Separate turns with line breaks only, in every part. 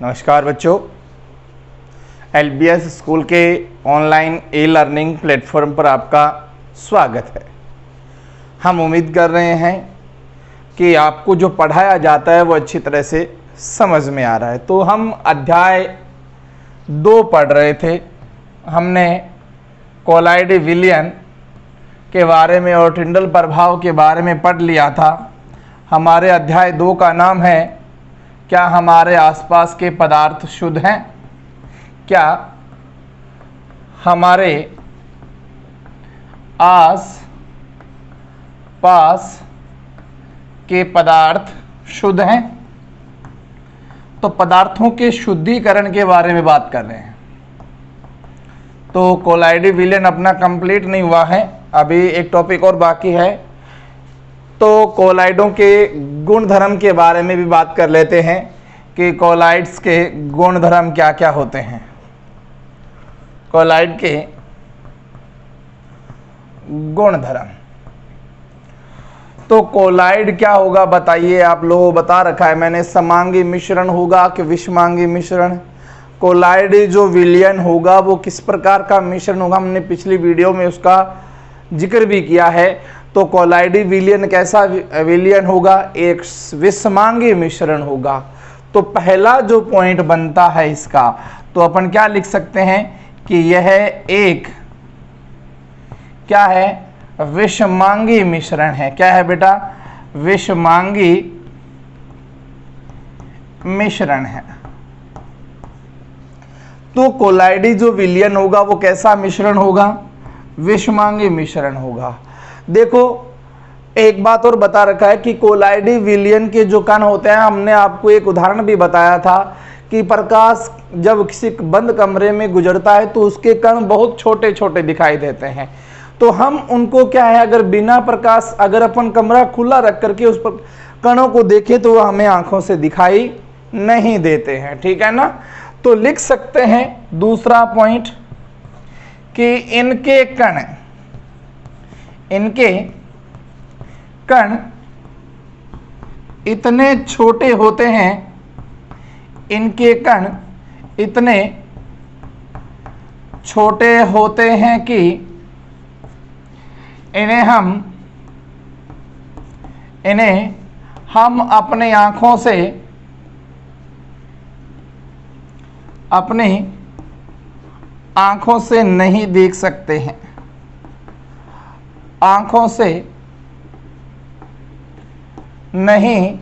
नमस्कार बच्चों, LBS school के ऑनलाइन ई लर्निंग प्लेटफॉर्म पर आपका स्वागत है। हम उम्मीद कर रहे हैं कि आपको जो पढ़ाया जाता है वो अच्छी तरह से समझ में आ रहा है। तो हम अध्याय 2 पढ़ रहे थे। हमने कोलाइड विलयन के बारे में और टिंडल प्रभाव के बारे में पढ़ लिया था। हमारे अध्याय 2 का नाम है क्या हमारे आसपास के पदार्थ शुद्ध हैं? क्या हमारे आस पास के पदार्थ शुद्ध हैं? तो पदार्थों के शुद्धिकरण के बारे में बात कर रहे हैं। तो कोलाइड विलयन अपना कंप्लीट नहीं हुआ है, अभी एक टॉपिक और बाकी है। तो कोलाइडों के गुणधर्म के बारे में भी बात कर लेते हैं कि कोलाइड्स के गुणधर्म क्या क्या होते हैं। कोलाइड के गुणधर्म, तो कोलाइड क्या होगा बताइए। आप लोगों को बता रखा है मैंने, समांगी मिश्रण होगा कि विषमांगी मिश्रण। कोलाइड जो विलयन होगा वो किस प्रकार का मिश्रण होगा, हमने पिछली वीडियो में उसका जिक्र भी किया है। तो कोलाइडी विलयन कैसा विलयन होगा? एक विषमांगी मिश्रण होगा। तो पहला जो पॉइंट बनता है इसका, तो अपन क्या लिख सकते हैं कि यह एक क्या है? विषमांगी मिश्रण है। क्या है बेटा? विषमांगी मिश्रण है। तो कोलाइडी जो विलयन होगा वो कैसा मिश्रण होगा? विषमांगी मिश्रण होगा। देखो एक बात और बता रखा है कि कोलाइडी विलयन के जो कण होते हैं, हमने आपको एक उदाहरण भी बताया था कि प्रकाश जब किसी बंद कमरे में गुजरता है तो उसके कण बहुत छोटे छोटे दिखाई देते हैं। तो हम उनको क्या है, अगर बिना प्रकाश, अगर अपन कमरा खुला रख करके उस पर कणों को देखें तो वो हमें आंखों से दिखाई नहीं देते हैं। ठीक है ना? तो लिख सकते हैं दूसरा पॉइंट कि इनके कण इतने छोटे होते हैं, इनके कण इतने छोटे होते हैं कि इन्हें हम अपनी आंखों से नहीं देख सकते हैं। आंखों से नहीं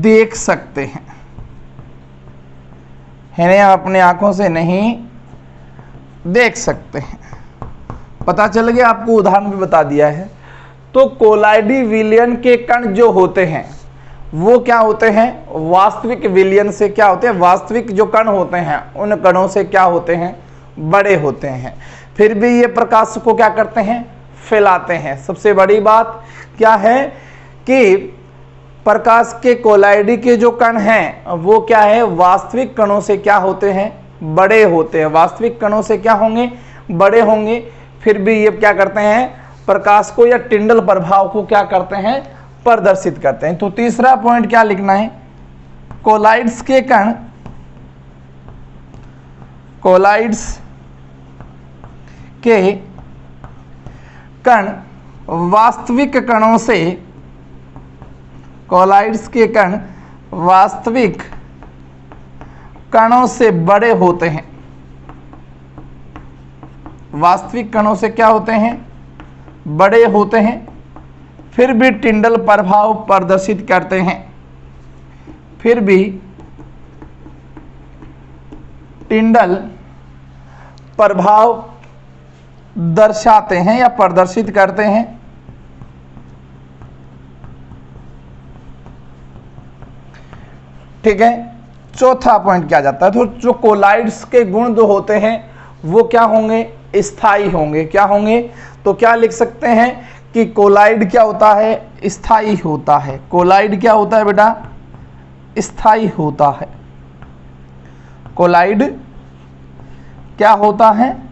देख सकते हैं, इन्हें हम अपने आंखों से नहीं देख सकते हैं। पता चल गया आपको, उदाहरण भी बता दिया है। तो कोलाइडी विलयन के कण जो होते हैं वो क्या होते हैं? वास्तविक विलयन से क्या होते हैं? वास्तविक जो कण होते हैं उन कणों से क्या होते हैं? बड़े होते हैं। फिर भी ये प्रकाश को क्या करते हैं? फैलाते हैं। सबसे बड़ी बात क्या है कि प्रकाश के कोलाइडी के जो कण हैं वो क्या है? वास्तविक कणों से क्या होते हैं? बड़े होते हैं। वास्तविक कणों से क्या होंगे? बड़े होंगे। फिर भी ये क्या करते हैं? प्रकाश को या टिंडल प्रभाव को क्या करते हैं? प्रदर्शित करते हैं। तो तीसरा पॉइंट क्या लिखना है? कोलाइड्स के कण वास्तविक कणों से, कोलाइड्स के कण वास्तविक कणों से बड़े होते हैं। वास्तविक कणों से क्या होते हैं? बड़े होते हैं। फिर भी टिंडल प्रभाव प्रदर्शित करते हैं। फिर भी टिंडल प्रभाव दर्शाते हैं या प्रदर्शित करते हैं। ठीक है। चौथा पॉइंट क्या जाता है? तो जो कोलाइड्स के गुण जो होते हैं वो क्या होंगे? स्थायी होंगे। क्या होंगे? तो क्या लिख सकते हैं कि कोलाइड क्या होता है? स्थायी होता है। कोलाइड क्या होता है बेटा? स्थायी होता है। कोलाइड क्या होता है?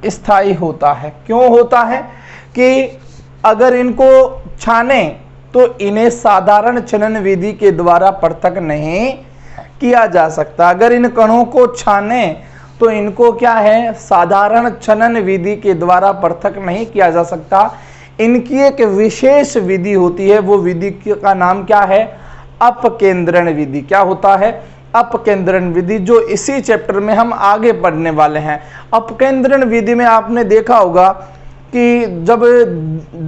स्थायी होता है। क्यों होता है? कि अगर इनको छाने तो इन्हें साधारण छनन विधि के द्वारा पृथक नहीं किया जा सकता। अगर इन कणों को छाने तो इनको क्या है, साधारण छनन विधि के द्वारा पृथक नहीं किया जा सकता। इनकी एक विशेष विधि होती है, वो विधि का नाम क्या है, अपकेंद्रण विधि। क्या होता है, अपकेंद्रण विधि, जो इसी चैप्टर में हम आगे पढ़ने वाले हैं। अपकेंद्रण विधि में आपने देखा होगा कि जब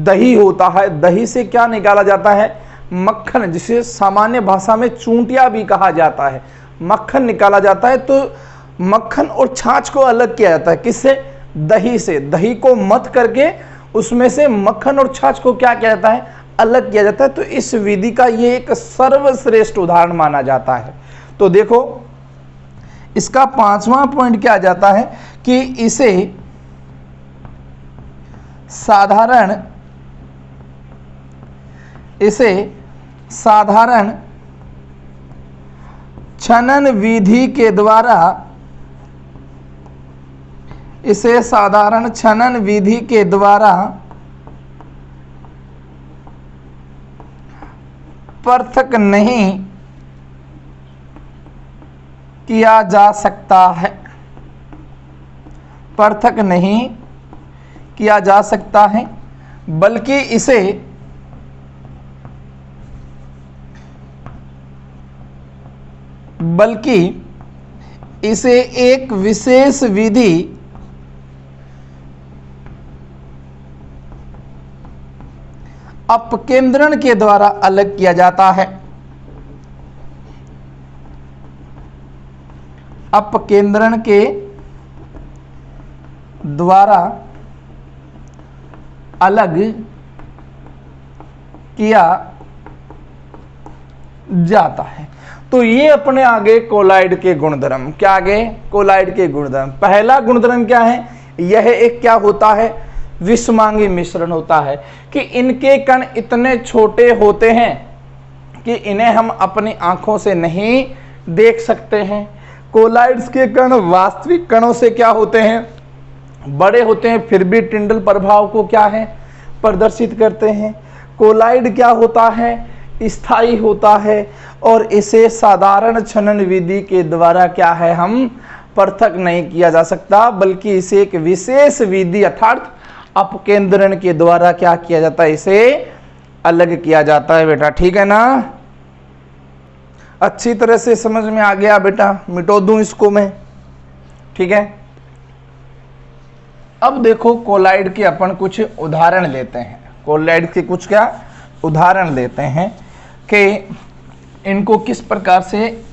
दही होता है, दही से क्या निकाला जाता है, मक्खन, जिसे सामान्य भाषा में चूंटिया भी कहा जाता है, मक्खन निकाला जाता है। तो मक्खन और छाछ को अलग किया जाता है, किससे, दही से। दही को मथ करके उसमें से मक्खन और छाछ को क्या किया जाता है, अलग किया जाता है। तो इस विधि का ये एक सर्वश्रेष्ठ उदाहरण माना जाता है। तो देखो इसका 5वां पॉइंट क्या जाता है कि इसे साधारण छनन विधि के द्वारा, इसे साधारण छनन विधि के द्वारा पृथक नहीं किया जा सकता है, पृथक नहीं किया जा सकता है, बल्कि इसे एक विशेष विधि अपकेंद्रण के द्वारा अलग किया जाता है। अपकेंद्रण के द्वारा अलग किया जाता है। तो ये अपने आगे कोलाइड के गुणधर्म, क्या आगे, कोलाइड के गुणधर्म। पहला गुणधर्म क्या है, यह एक क्या होता है, विषमांगी मिश्रण होता है कि इनके कण इतने छोटे होते हैं कि इन्हें हम अपनी आंखों से नहीं देख सकते हैं। कोलाइड्स के कण वास्तविक कणों से क्या होते हैं, बड़े होते हैं, फिर भी टिंडल प्रभाव को क्या है, प्रदर्शित करते हैं। कोलाइड क्या होता है, स्थायी होता है, और इसे साधारण छनन विधि के द्वारा क्या है, हम पृथक नहीं किया जा सकता, बल्कि इसे एक विशेष विधि अर्थात अपकेंद्रण के द्वारा क्या किया जाता है, इसे अलग किया जाता है। बेटा ठीक है ना, अच्छी तरह से समझ में आ गया बेटा, मिटो दूं इसको मैं, ठीक है। अब देखो कोलाइड के अपन कुछ उदाहरण लेते हैं, कोलाइड के कुछ क्या उदाहरण लेते हैं कि इनको किस प्रकार से,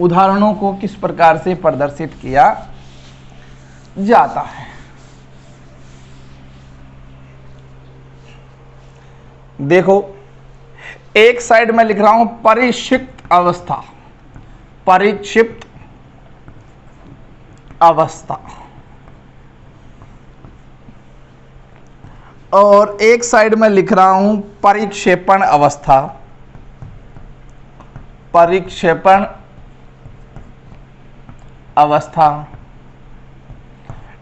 उदाहरणों को किस प्रकार से प्रदर्शित किया जाता है। देखो एक साइड में लिख रहा हूं परिक्षिप्त अवस्था, परिक्षिप्त अवस्था, और एक साइड में लिख रहा हूं परिक्षेपण अवस्था, परिक्षेपण अवस्था,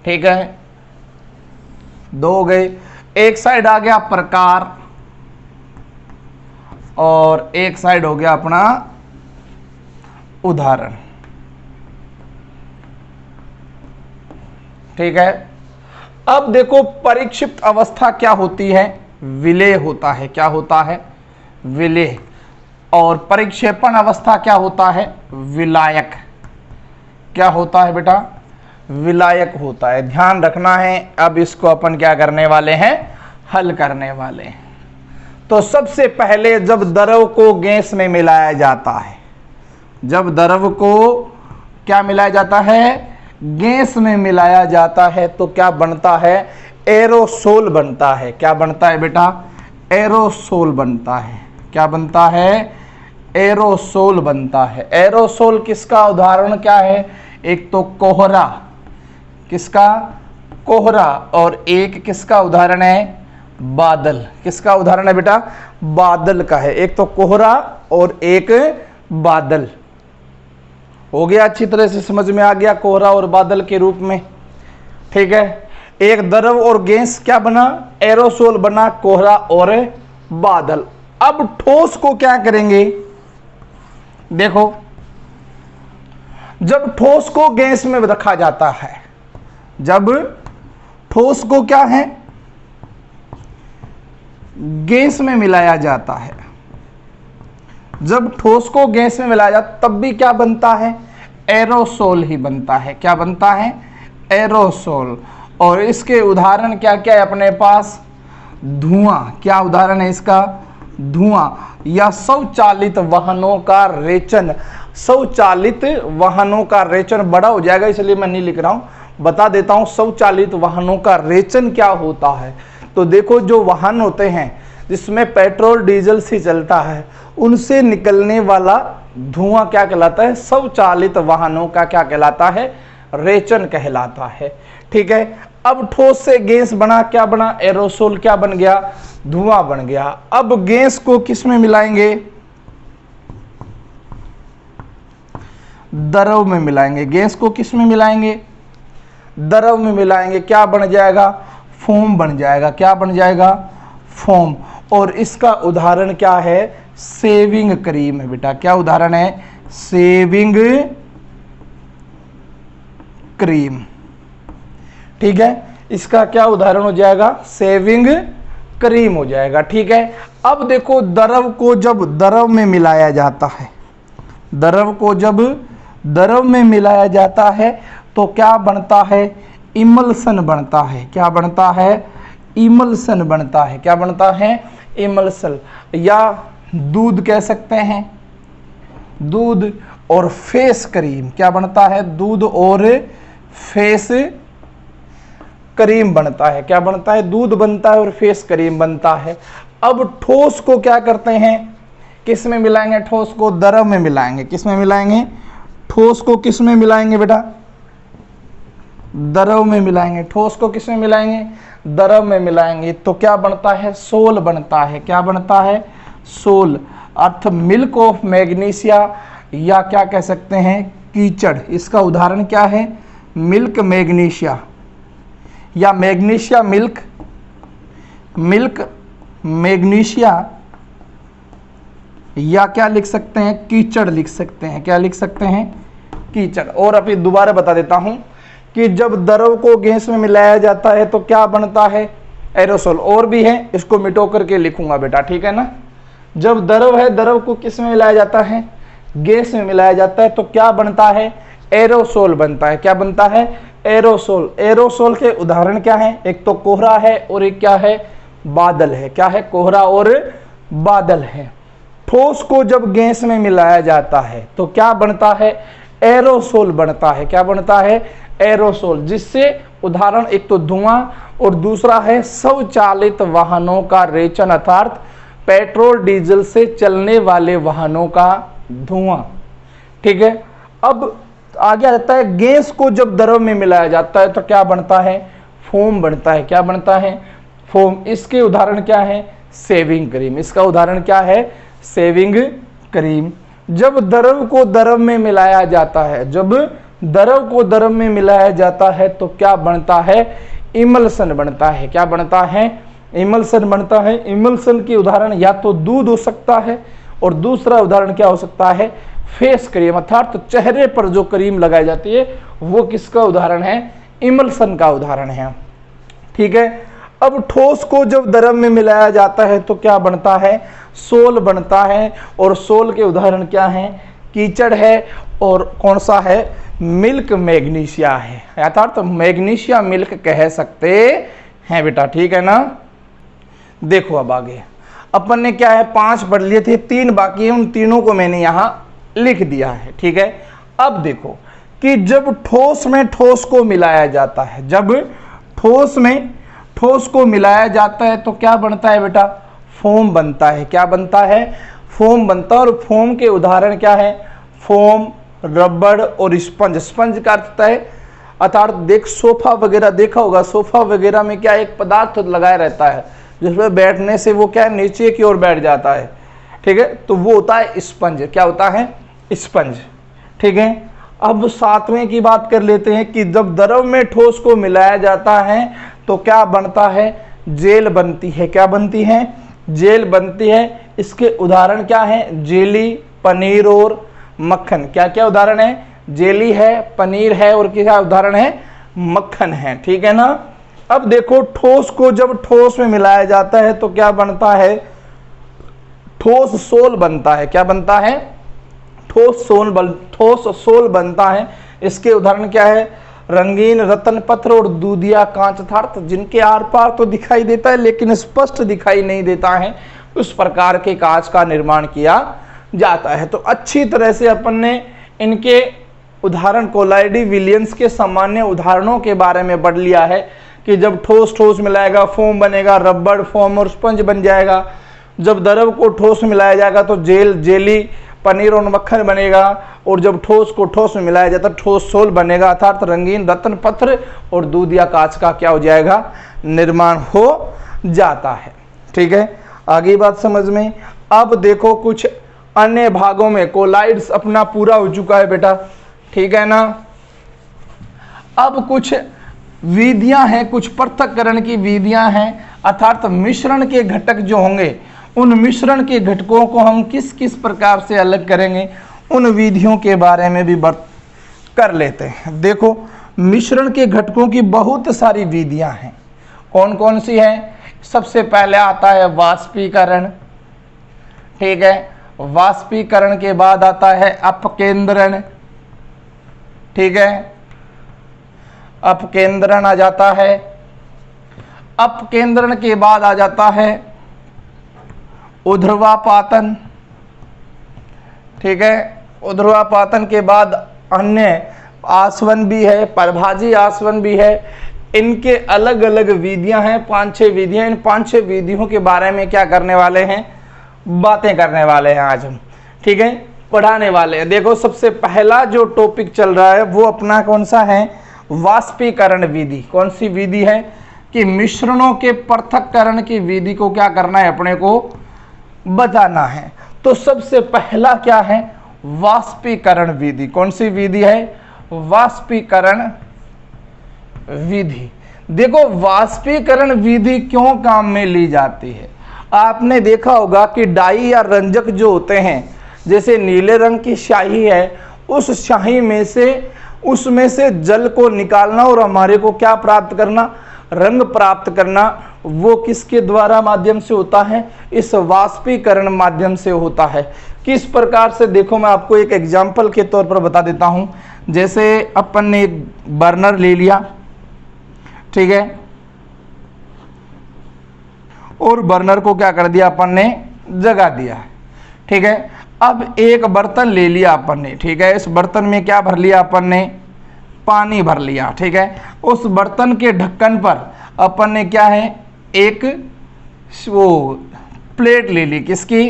ठीक है, दो हो गए। एक साइड आ गया प्रकार और एक साइड हो गया अपना उदाहरण, ठीक है। अब देखो परिक्षिप्त अवस्था क्या होती है, विलेय होता है, क्या होता है, विलेय। और परिक्षेपण अवस्था क्या होता है, विलायक। क्या होता है बेटा, विलायक होता है। ध्यान रखना है, अब इसको अपन क्या करने वाले हैं, हल करने वाले हैं। तो सबसे पहले जब द्रव को गैस में मिलाया जाता है, जब द्रव को क्या मिलाया जाता है, गैस में मिलाया जाता है, तो क्या बनता है, एरोसोल बनता है। क्या बनता है बेटा, एरोसोल बनता है। क्या बनता है, एरोसोल बनता है। एरोसोल किसका उदाहरण क्या है, एक तो कोहरा, किसका, कोहरा, और एक किसका उदाहरण है, बादल। किसका उदाहरण है बेटा, बादल का है। एक तो कोहरा और एक बादल। हो गया, अच्छी तरह से समझ में आ गया, कोहरा और बादल के रूप में, ठीक है। एक द्रव और गैस क्या बना, एरोसोल बना, कोहरा और बादल। अब ठोस को क्या करेंगे, देखो जब ठोस को गैस में रखा जाता है, जब ठोस को क्या है गैस में मिलाया जाता है, जब ठोस को गैस में मिलाया जाता तब भी क्या बनता है, एरोसोल ही बनता है। क्या बनता है, एरोसोल। और इसके उदाहरण क्या क्या है अपने पास, धुआं। क्या उदाहरण है इसका, धुआं या स्वचालित वाहनों का रेचन। स्वचालित वाहनों का रेचन बड़ा हो जाएगा इसलिए मैं नहीं लिख रहा हूं, बता देता हूं स्वचालित वाहनों का रेचन क्या होता है। तो देखो जो वाहन होते हैं जिसमें पेट्रोल डीजल से चलता है उनसे निकलने वाला धुआं क्या कहलाता है, स्वचालित वाहनों का क्या कहलाता है, रेचन कहलाता है। ठीक है, अब ठोस से गैस बना, क्या बना, एरोसोल। क्या बन गया, धुआं बन गया। अब गैस को किस में मिलाएंगे, द्रव में मिलाएंगे। गैस को किस में मिलाएंगे, द्रव में मिलाएंगे। क्या बन जाएगा, फोम बन जाएगा। क्या बन जाएगा, फोम। और इसका उदाहरण क्या है, सेविंग क्रीम है बेटा। क्या उदाहरण है, सेविंग क्रीम। ठीक है, इसका क्या उदाहरण हो जाएगा, सेविंग क्रीम हो जाएगा। ठीक है, अब देखो द्रव को जब द्रव में मिलाया जाता है, द्रव को जब द्रव में मिलाया जाता है तो क्या बनता है, इमल्सन बनता है। क्या बनता है, इमल्सन बनता है। क्या बनता है, इमल्सन। या दूध कह सकते हैं, दूध और फेस क्रीम। क्या बनता है, दूध और फेस क्रीम बनता है। क्या बनता है, दूध बनता है और फेस क्रीम बनता है। अब ठोस को क्या करते हैं, किस में मिलाएंगे, ठोस को द्रव में मिलाएंगे। किस में मिलाएंगे, ठोस को किस में मिलाएंगे बेटा, द्रव में मिलाएंगे। ठोस को किस में मिलाएंगे, द्रव में मिलाएंगे। तो क्या बनता है, सोल बनता है। क्या बनता है, सोल। अर्थ मिल्क ऑफ मैग्नीशिया, या क्या कह सकते हैं, कीचड़। इसका उदाहरण क्या है, मिल्क मैग्नीशिया या मैग्नीशिया मिल्क, मिल्क मैग्नीशिया, या क्या लिख सकते हैं, कीचड़ लिख सकते हैं। क्या लिख सकते हैं, कीचड़। और अभी दोबारा बता देता हूं कि जब द्रव को गैस में मिलाया जाता है तो क्या बनता है, एरोसोल। और भी है, इसको मिटो करके लिखूंगा बेटा, ठीक है ना। जब द्रव है, द्रव को किस में मिलाया जाता है, गैस में मिलाया जाता है तो क्या बनता है, एरोसोल बनता है। क्या बनता है, एरोसोल। एरोसोल के उदाहरण क्या है, एक तो कोहरा है और एक क्या है, बादल है। क्या है, कोहरा और बादल है। ठोस को जब गैस में मिलाया जाता है तो क्या बनता है, एरोसोल बनता है। क्या बनता है, एरोसोल। जिससे उदाहरण एक तो धुआं और दूसरा है स्वचालित वाहनों का रेचन, अर्थात पेट्रोल डीजल से चलने वाले वाहनों का धुआं। ठीक है, अब आगे आता है गैस को जब द्रव में मिलाया जाता है तो क्या बनता है, फोम बनता है। क्या बनता है, फोम। इसके उदाहरण क्या है, सेविंग क्रीम। इसका उदाहरण क्या है, सेविंग क्रीम। जब द्रव को द्रव में मिलाया जाता है, जब द्रव को द्रव में मिलाया जाता है तो क्या बनता है, इमल्सन बनता है। क्या बनता है, इमल्सन बनता है। इमल्सन की उदाहरण या तो दूध हो सकता है और दूसरा उदाहरण क्या हो सकता है, फेस क्रीम, अर्थात तो चेहरे पर जो क्रीम लगाई जाती है वो किसका उदाहरण है, इमल्सन का उदाहरण है। ठीक है, अब ठोस को जब द्रव में मिलाया जाता है तो क्या बनता है, सोल बनता है। और सोल के उदाहरण क्या है, कीचड़ है और कौन सा है, मिल्क मैग्नीशिया है, अर्थात तो मैग्नीशिया मिल्क कह सकते हैं बेटा। ठीक है ना। देखो अब आगे अपन ने क्या है, 5 पढ़ लिए थे, 3 बाकी है, उन तीनों को मैंने यहां लिख दिया है। ठीक है, अब देखो कि जब ठोस में ठोस को मिलाया जाता है, जब ठोस में ठोस को मिलाया जाता है तो क्या बनता है बेटा, फोम बनता है। क्या बनता है, फोम बनता है। और फोम के उदाहरण क्या है, फोम, रबड़ और स्पंज। स्पंज का अर्थ है, अर्थात देख सोफा वगैरह देखा होगा, सोफा वगैरह में क्या एक पदार्थ लगाया रहता है जिसमें बैठने से वो क्या है, नीचे की ओर बैठ जाता है। ठीक है, तो वो होता है स्पंज। क्या होता है, स्पंज। ठीक है, अब 7वें की बात कर लेते हैं कि जब द्रव में ठोस को मिलाया जाता है तो क्या बनता है, जेल बनती है। क्या बनती है, जेल बनती है। इसके उदाहरण क्या है? जेली, पनीर और मक्खन। क्या क्या उदाहरण है? जेली है, पनीर है और क्या उदाहरण है? मक्खन है। ठीक है ना। अब देखो ठोस को जब ठोस में मिलाया जाता है तो क्या बनता है? ठोस सोल बनता है। क्या बनता है? ठोस सोल बनता है। इसके उदाहरण क्या है? रंगीन रत्न पत्र और दूधिया कांच अर्थात जिनके आर पार तो दिखाई देता है लेकिन स्पष्ट दिखाई नहीं देता है, उस प्रकार के कांच का निर्माण किया जाता है। तो अच्छी तरह से अपन ने इनके उदाहरण कोलाइडी विलियंस के सामान्य उदाहरणों के बारे में पढ़ लिया है कि जब ठोस मिलाएगा फोम बनेगा, रबड़, फोम और स्पंज बन जाएगा। जब द्रव को ठोस में मिलाया जाएगा तो जेली, पनीर और मक्खन बनेगा। और जब ठोस को ठोस में मिलाया जाता है ठोस सोल बनेगा अर्थात रंगीन रत्न पत्र और दूध या कांच का क्या हो जाएगा? निर्माण हो जाता है। ठीक है, आगे बात समझ में। अब देखो कुछ अन्य भागों में कोलाइड्स अपना पूरा हो चुका है बेटा। ठीक है ना। अब कुछ विधियां हैं, कुछ पृथक्करण की विधियां हैं अर्थात मिश्रण के घटक जो होंगे उन मिश्रण के घटकों को हम किस किस प्रकार से अलग करेंगे, उन विधियों के बारे में भी बात कर लेते हैं। देखो मिश्रण के घटकों की बहुत सारी विधियां हैं। कौन कौन सी हैं? सबसे पहले आता है वाष्पीकरण। ठीक है, वाष्पीकरण के बाद आता है अपकेंद्रण। ठीक है, अपकेंद्रण आ जाता है। अपकेंद्रण के बाद आ जाता है ऊर्ध्वापातन। ठीक है, ऊर्ध्वापातन के बाद अन्य आसवन भी है, परभाजी आसवन भी है। इनके अलग अलग विधियां हैं, 5-6 विधियां। इन 5-6 विधियों के बारे में क्या करने वाले हैं? बातें करने वाले हैं आज हम। ठीक है, पढ़ाने वाले हैं। देखो सबसे पहला जो टॉपिक चल रहा है वो अपना कौन सा है? वाष्पीकरण विधि। कौन सी विधि है? कि मिश्रणों के पृथक्करण की विधि को क्या करना है? अपने को बताना है। तो सबसे पहला क्या है? वाष्पीकरण विधि। कौन सी विधि है? वाष्पीकरण विधि। देखो वाष्पीकरण विधि क्यों काम में ली जाती है? आपने देखा होगा कि डाई या रंजक जो होते हैं, जैसे नीले रंग की स्याही है, उस स्याही में से उसमें से जल को निकालना और हमारे को क्या प्राप्त करना? रंग प्राप्त करना। वो किसके द्वारा माध्यम से होता है? इस वाष्पीकरण माध्यम से होता है। किस प्रकार से? देखो मैं आपको एक एग्जाम्पल के तौर पर बता देता हूं। जैसे अपन ने एक बर्नर ले लिया, ठीक है, और बर्नर को क्या कर दिया? अपन ने जगा दिया। ठीक है, अब एक बर्तन ले लिया अपन ने। ठीक है, इस बर्तन में क्या भर लिया अपन ने? पानी भर लिया। ठीक है, उस बर्तन के ढक्कन पर अपन ने क्या है? एक वो प्लेट ले ली। किसकी?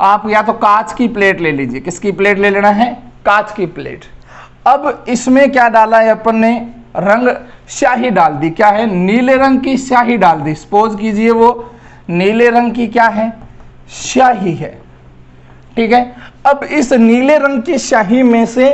आप या तो कांच की प्लेट ले लीजिए। किसकी प्लेट ले लेना है? कांच की प्लेट। अब इसमें क्या डाला है अपन ने? रंग स्याही डाल दी। क्या है? नीले रंग की स्याही डाल दी। सपोज कीजिए वो नीले रंग की क्या है? स्याही है। ठीक है, अब इस नीले रंग की स्याही में से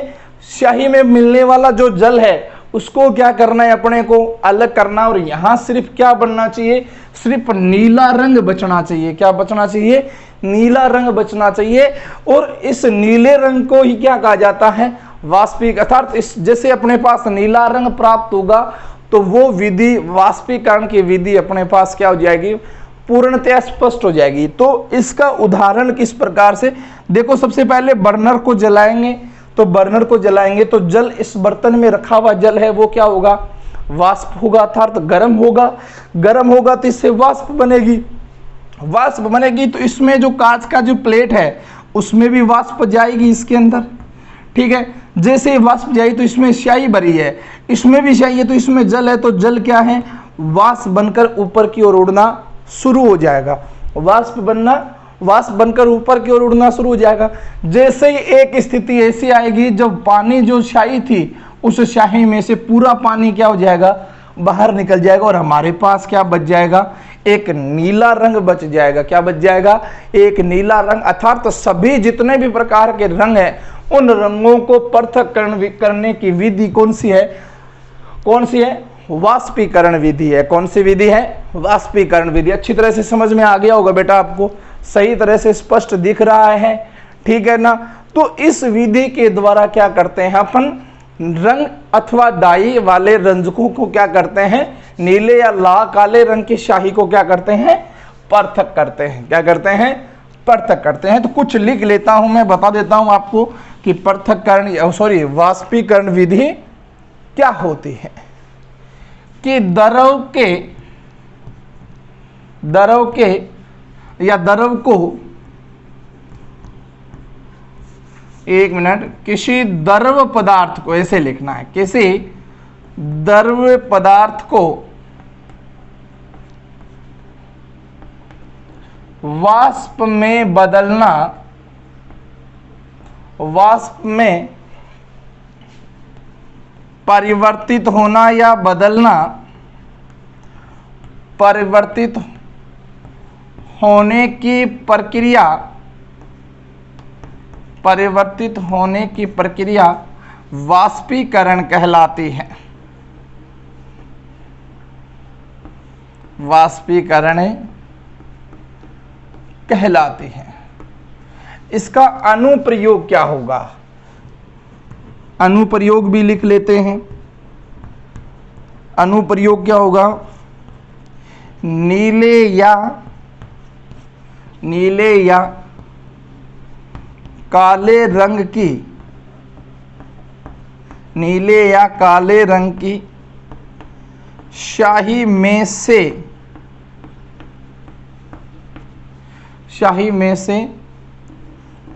स्याही में मिलने वाला जो जल है उसको क्या करना है? अपने को अलग करना। और यहां सिर्फ क्या बनना चाहिए? सिर्फ नीला रंग बचना चाहिए। क्या बचना चाहिए? नीला रंग बचना चाहिए। और इस नीले रंग को ही क्या कहा जाता है? वाष्पीक अर्थात इस जैसे अपने पास नीला रंग प्राप्त होगा तो वो विधि वाष्पीकरण की विधि अपने पास क्या हो जाएगी? पूर्णतया स्पष्ट हो जाएगी। तो इसका उदाहरण किस प्रकार से? देखो सबसे पहले बर्नर को जलाएंगे। तो बर्नर को जलाएंगे तो जल, इस बर्तन में रखा हुआ जल है वो क्या होगा? वाष्प होगा अर्थात गर्म होगा। गर्म होगा तो इससे वाष्प बनेगी। वाष्प बनेगी तो इसमें जो कांच का जो प्लेट है उसमें भी वाष्प जाएगी इसके अंदर। ठीक है, जैसे वाष्प जाएगी तो इसमें स्याही भरी है, इसमें भी स्याही है, तो इसमें जल है, तो जल क्या है? वाष्प बनकर ऊपर की ओर उड़ना शुरू हो जाएगा। वाष्प बनकर ऊपर की ओर उड़ना शुरू हो जाएगा। जैसे ही एक स्थिति ऐसी आएगी जब पानी जो स्याही थी उस स्याही में से पूरा पानी क्या हो जाएगा? बाहर निकल जाएगा और हमारे पास क्या बच जाएगा? एक नीला रंग बच जाएगा। क्या बच जाएगा? एक नीला रंग। अर्थात सभी जितने भी प्रकार के रंग हैं उन रंगों को पृथक करने की विधि कौन सी है? कौन सी है? वाष्पीकरण विधि है। कौन सी विधि है? वाष्पीकरण विधि। अच्छी तरह से समझ में आ गया होगा बेटा, आपको सही तरह से स्पष्ट दिख रहा है, ठीक है ना। तो इस विधि के द्वारा क्या करते हैं अपन, रंग अथवा डाई वाले रंजकों को क्या करते हैं, नीले या लाल काले रंग की स्याही को क्या करते हैं, पृथक करते हैं। क्या करते हैं? पृथक करते हैं। तो कुछ लिख लेता हूं, मैं बता देता हूं आपको कि पृथक्करण वाष्पीकरण विधि क्या होती है। कि द्रव को एक मिनट, किसी द्रव पदार्थ को, ऐसे लिखना है, किसी द्रव पदार्थ को वाष्प में बदलना, वाष्प में परिवर्तित होना या बदलना, परिवर्तित होने की प्रक्रिया, परिवर्तित होने की प्रक्रिया वाष्पीकरण कहलाती है। वाष्पीकरण कहलाती है। इसका अनुप्रयोग क्या होगा? अनुप्रयोग भी लिख लेते हैं। अनुप्रयोग क्या होगा? नीले या काले रंग की, नीले या काले रंग की स्याही में से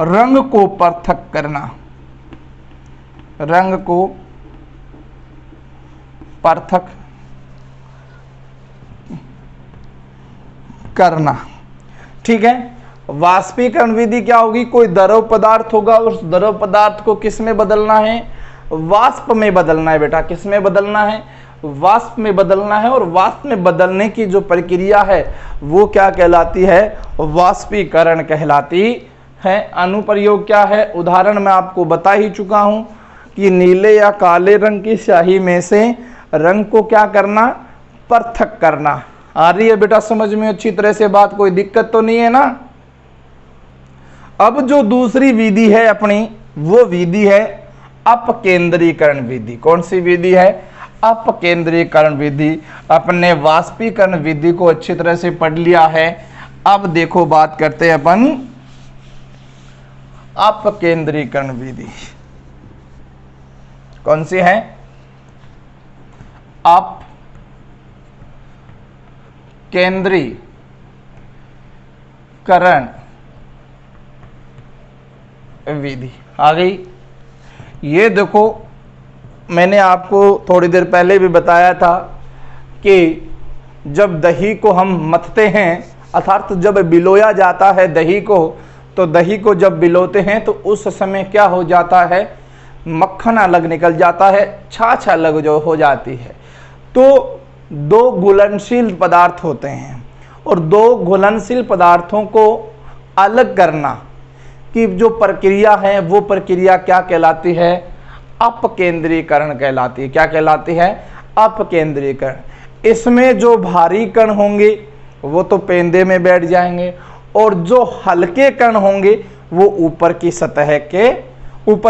रंग को पृथक करना, रंग को पृथक करना, ठीक है। वाष्पीकरण विधि क्या होगी? कोई द्रव पदार्थ होगा, उस द्रव पदार्थ को किस में बदलना है? वाष्प में बदलना है बेटा। किस में बदलना है? वाष्प में बदलना है। और वाष्प में बदलने की जो प्रक्रिया है वो क्या कहलाती है? वाष्पीकरण कहलाती है। अनुप्रयोग क्या है? उदाहरण मैं आपको बता ही चुका हूं कि नीले या काले रंग की स्याही में से रंग को क्या करना? पृथक करना। आ रही है बेटा समझ में अच्छी तरह से बात? कोई दिक्कत तो नहीं है ना? अब जो दूसरी विधि है अपनी, वो विधि है अपकेंद्रीकरण विधि। कौन सी विधि है? अपकेंद्रीकरण विधि। अपने वाष्पीकरण विधि को अच्छी तरह से पढ़ लिया है। अब देखो बात करते हैं अपन अपकेंद्रीकरण विधि। कौन सी है? अपकेंद्रीकरण विधि आ गई। ये देखो, मैंने आपको थोड़ी देर पहले भी बताया था कि जब दही को हम मथते हैं, अर्थात जब बिलोया जाता है दही को, तो दही को जब बिलोते हैं तो उस समय क्या हो जाता है? मक्खन अलग निकल जाता है, छाछ अलग जो हो जाती है। तो दो घुलनशील पदार्थ होते हैं, और दो घुलनशील पदार्थों को अलग करना की जो प्रक्रिया है वो प्रक्रिया क्या कहलाती है? अपकेंद्रीकरण कहलाती है। क्या कहलाती है? अपकेंद्रीकरण। इसमें जो भारी कण होंगे वो तो पेंदे में बैठ जाएंगे, और जो हल्के कण होंगे वो ऊपर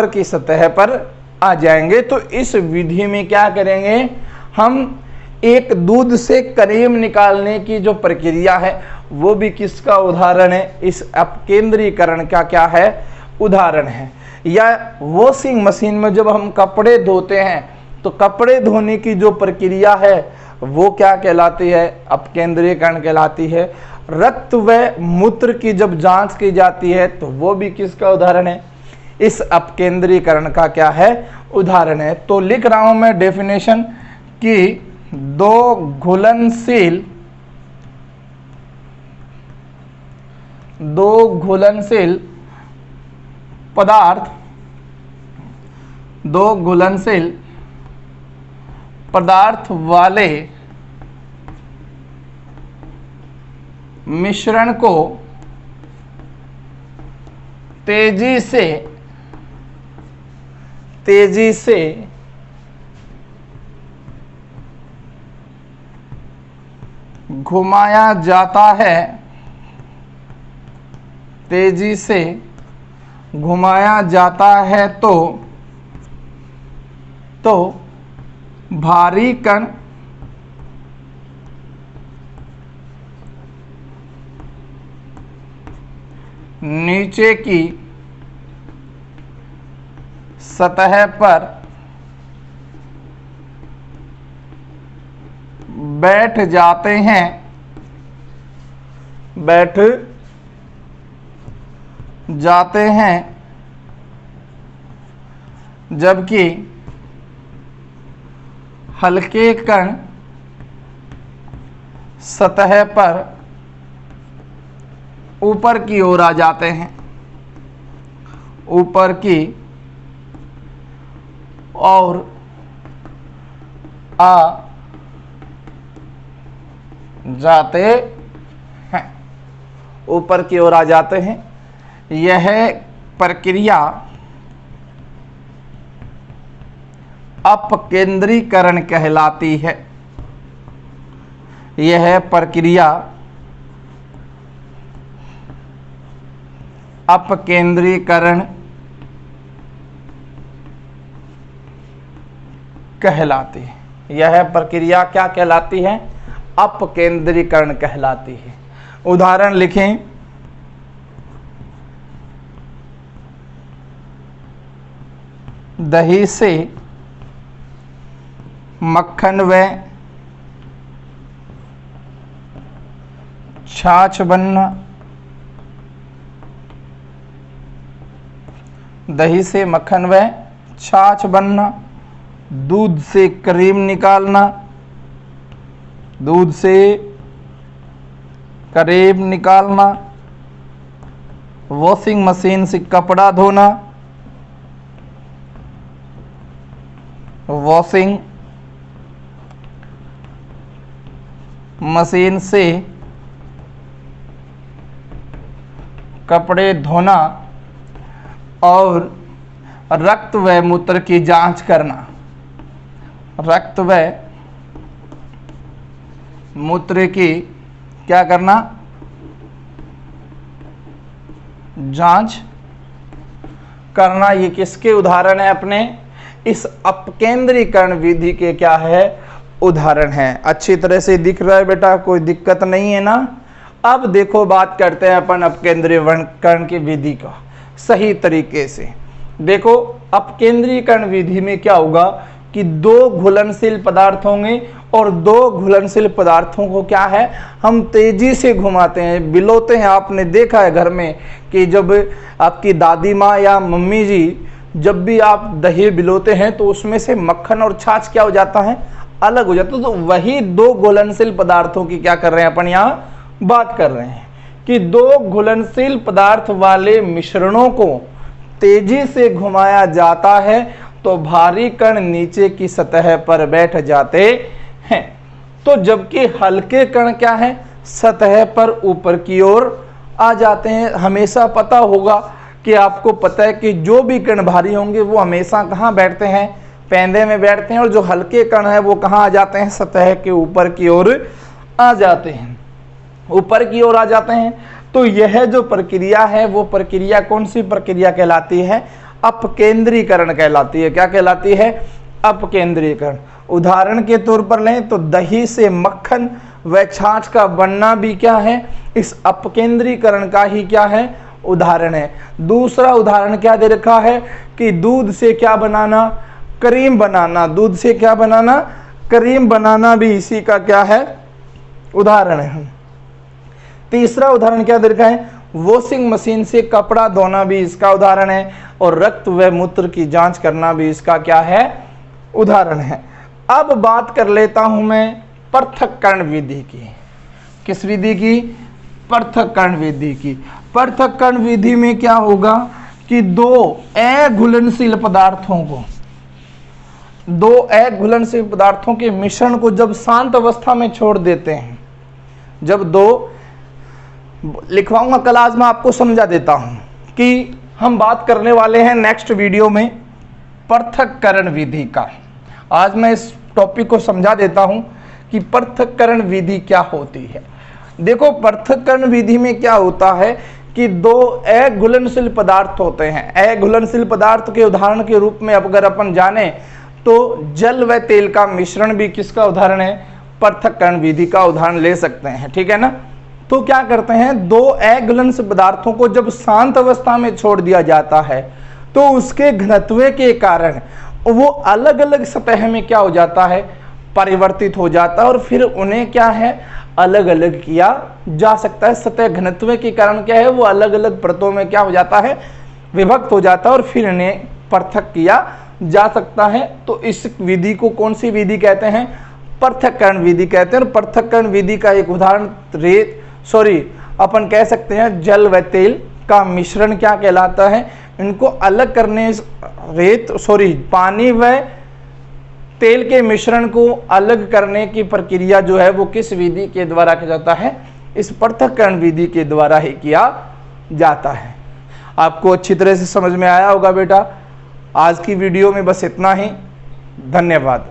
की सतह पर आ जाएंगे। तो इस विधि में क्या करेंगे हम? एक दूध से क्रीम निकालने की जो प्रक्रिया है वो भी किसका उदाहरण है? इस अपकेंद्रीकरण का क्या है? उदाहरण है। या वॉशिंग मशीन में जब हम कपड़े धोते हैं तो कपड़े धोने की जो प्रक्रिया है वो क्या कहलाती है? अपकेंद्रीकरण कहलाती है। रक्त व मूत्र की जब जांच की जाती है तो वो भी किसका उदाहरण है? इस अपकेंद्रीकरण का क्या है? उदाहरण है। तो लिख रहा हूं मैं डेफिनेशन कि दो घुलनशील पदार्थ वाले मिश्रण को तेजी से घुमाया जाता है, तेजी से घुमाया जाता है तो भारी कण नीचे की सतह पर बैठ जाते हैं, बैठ जाते हैं, जबकि हल्के कण सतह पर ऊपर की ओर आ जाते हैं, ऊपर की ओर आ जाते हैं, ऊपर की ओर आ जाते हैं। यह प्रक्रिया अपकेंद्रीकरण कहलाती है। यह प्रक्रिया अपकेंद्रीकरण कहलाती है। यह प्रक्रिया क्या कहलाती है? अपकेंद्रीकरण कहलाती है। उदाहरण लिखें, दही से मक्खन व छाछ बनना, दही से मक्खन व छाछ बनना, दूध से क्रीम निकालना, दूध से क्रीम निकालना, वॉशिंग मशीन से कपड़ा धोना, वॉशिंग मशीन से कपड़े धोना, और रक्त व मूत्र की जांच करना, रक्त व मूत्र की क्या करना? जांच करना। ये किसके उदाहरण है? अपने इस अपकेंद्रीकरण विधि के क्या है? उदाहरण है। अच्छी तरह से दिख रहा है बेटा? कोई दिक्कत नहीं है ना? अब देखो, बात करते हैं अपन अपकेंद्रीकरण की विधि का सही तरीके से। देखो, अपकेंद्रीकरण विधि में क्या होगा कि दो घुलनशील पदार्थ होंगे, और दो घुलनशील पदार्थों को क्या है, हम तेजी से घुमाते हैं, बिलोते हैं। आपने देखा है घर में कि जब आपकी दादी माँ या मम्मी जी जब भी आप दही बिलोते हैं तो उसमें से मक्खन और छाछ क्या हो जाता है? अलग हो जाता है। तो वही दो घुलनशील पदार्थों की क्या कर रहे हैं अपन यहाँ बात कर रहे हैं कि दो घुलनशील पदार्थ वाले मिश्रणों को तेजी से घुमाया जाता है तो भारी कण नीचे की सतह पर बैठ जाते हैं। तो जबकि हल्के कण क्या है? सतह पर ऊपर की ओर आ जाते हैं। हमेशा पता होगा कि आपको पता है कि जो भी कण भारी होंगे वो हमेशा कहाँ बैठते हैं? पेंदे में बैठते हैं, और जो हल्के कण है वो कहाँ आ जाते हैं? सतह के ऊपर की ओर आ जाते हैं, ऊपर की ओर आ जाते हैं। तो यह जो प्रक्रिया है वो प्रक्रिया कौन सी प्रक्रिया कहलाती है? अपकेंद्रीकरण कहलाती है। क्या कहलाती है? अपकेंद्रीकरण। उदाहरण के तौर पर लें तो दही से मक्खन व छाछ का बनना भी क्या है? इस अपकेंद्रीकरण का ही क्या है? उदाहरण है। दूसरा उदाहरण क्या दे रखा है कि दूध से क्या बनाना? क्रीम बनाना। दूध से क्या बनाना? क्रीम बनाना भी इसी का क्या है? उदाहरण है। तीसरा उदाहरण क्या दे रखा है? वॉशिंग मशीन से कपड़ा धोना भी इसका उदाहरण है, और रक्त व मूत्र की जांच करना भी इसका क्या है? उदाहरण है। अब बात कर लेता हूं मैं पृथक्करण विधि की। किस विधि की? पृथक्करण विधि की। पृथक्करण विधि में क्या होगा कि दो अघुलनशील पदार्थों को, दो अघुलनशील पदार्थों के मिश्रण को जब शांत अवस्था में छोड़ देते हैं, जब दो, लिखवाऊंगा क्लास में, आपको समझा देता हूं कि हम बात करने वाले हैं नेक्स्ट वीडियो में पृथक्करण विधि का। आज मैं इस टॉपिक को समझा देता हूं कि पृथक्करण विधि क्या होती है। देखो पृथक्करण विधि में क्या होता है कि दो अघुलनशील पदार्थ होते हैं। अघुलनशील पदार्थ के उदाहरण के रूप में अगर अपन जाने तो जल व तेल का मिश्रण भी किसका उदाहरण है, पृथक्करण विधि का उदाहरण ले सकते हैं, ठीक है ना। तो क्या करते हैं, दो अघुलनशील पदार्थों को जब शांत अवस्था में छोड़ दिया जाता है तो उसके घनत्व के कारण वो अलग अलग सतह में क्या हो जाता है, परिवर्तित हो जाता है और फिर उन्हें क्या है, अलग अलग किया जा सकता है। सतह घनत्व के कारण क्या है, वो अलग अलग परतों में क्या हो जाता है, विभक्त हो जाता है और फिर इन्हें पृथक किया जा सकता है। तो इस विधि को कौन सी विधि कहते हैं, पृथक्करण विधि कहते हैं। और पृथक्करण विधि का एक उदाहरण अपन कह सकते हैं जल व तेल का मिश्रण क्या कहलाता है। इनको अलग करने पानी व तेल के मिश्रण को अलग करने की प्रक्रिया जो है वो किस विधि के द्वारा किया जाता है, इस पृथक्करण विधि के द्वारा ही किया जाता है। आपको अच्छी तरह से समझ में आया होगा बेटा। आज की वीडियो में बस इतना ही, धन्यवाद।